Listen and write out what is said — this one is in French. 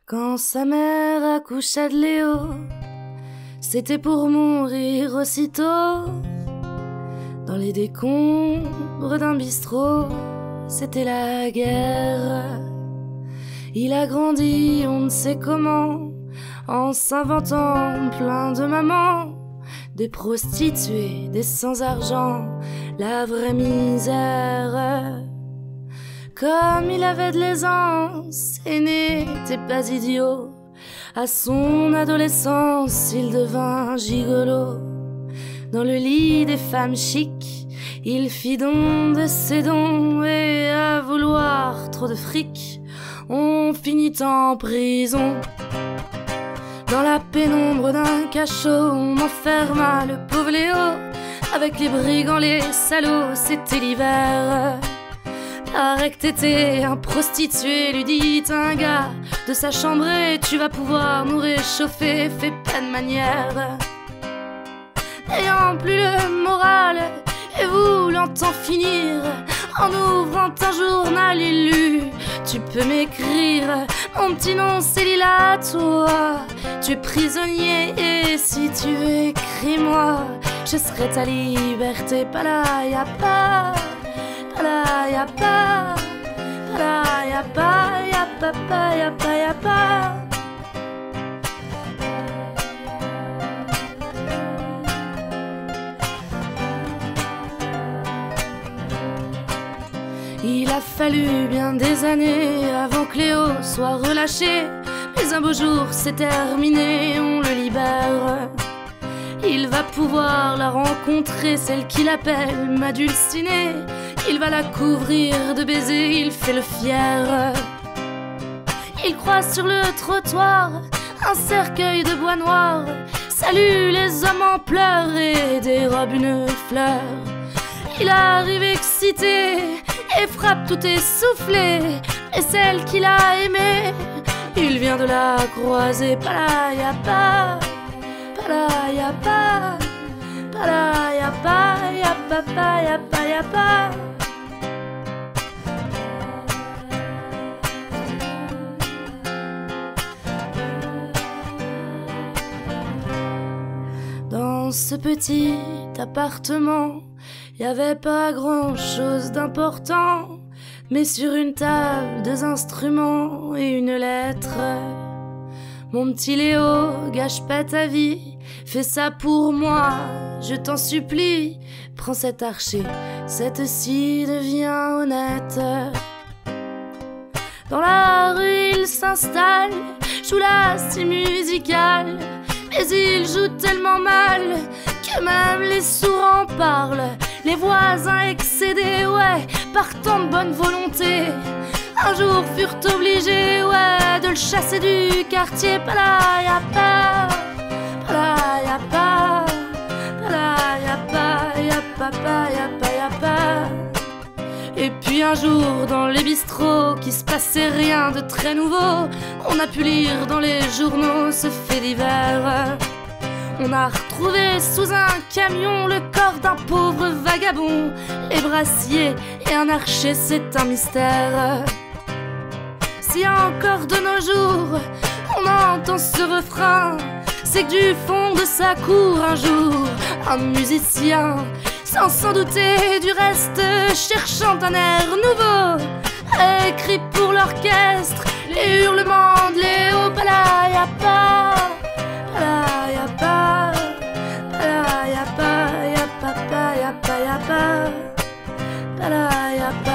Quand sa mère accoucha de Léo, c'était pour mourir aussitôt. Dans les décombres d'un bistrot, c'était la guerre. Il a grandi, on ne sait comment, en s'inventant plein de mamans, des prostituées, des sans-argent, la vraie misère. Comme il avait de l'aisance et n'était pas idiot, à son adolescence il devint gigolo. Dans le lit des femmes chics, il fit don de ses dons, et à vouloir trop de fric, on finit en prison. Dans la pénombre d'un cachot, on enferma le pauvre Léo, avec les brigands, les salauds, c'était l'hiver. Paraît que t'étais un prostitué, lui dit un gars de sa chambre, et tu vas pouvoir nous réchauffer, fais pas de manière. N'ayant plus le moral et voulant en finir, en ouvrant un journal il lut: tu peux m'écrire, mon petit nom c'est Lila, toi tu es prisonnier, et si tu écris-moi, je serai ta liberté. Palaya pa, palaya pa, palaya pa, ya pa pa, ya pa ya pa. Il a fallu bien des années avant que Léo soit relâché, mais un beau jour c'est terminé, on le libère. Il va pouvoir la rencontrer, celle qu'il appelle ma dulcinée. Il va la couvrir de baisers, il fait le fier. Il croise sur le trottoir un cercueil de bois noir, salue les hommes en pleurs et dérobe une fleur. Il arrive excité et frappe tout essoufflé, et celle qu'il a aimée, il vient de la croiser. Palaya pa, palaya pa, palaya pa, ya pa pa, ya pa ya pa. Dans ce petit appartement, y avait pas grand chose d'important, mais sur une table, deux instruments et une lettre. Mon petit Léo, gâche pas ta vie, fais ça pour moi, je t'en supplie. Prends cet archer, cette-ci devient honnête. Dans la rue il s'installe, joue la scie musicale, mais il joue tellement mal que même les sourds en parlent. Les voisins excédés, ouais, par tant de bonne volonté, un jour furent obligés, ouais, de le chasser du quartier. Palaya pa, palaya pa, palaya pa, ya pa pa, ya pa ya pa. Et puis un jour dans les bistrots, qui se passait rien de très nouveau, on a pu lire dans les journaux ce fait divers. On a retrouvé sous un camion le corps d'un pauvre vagabond, les brassiers et un archer, c'est un mystère. Si encore de nos jours on entend ce refrain, c'est que du fond de sa cour un jour un musicien, sans douter du reste, cherchant un air nouveau, a écrit pour l'orchestre les hurlements de Léo. Palaya pa, palaya pa, palaya pa, ya pa pa, ya pa ya pa, palaya pa.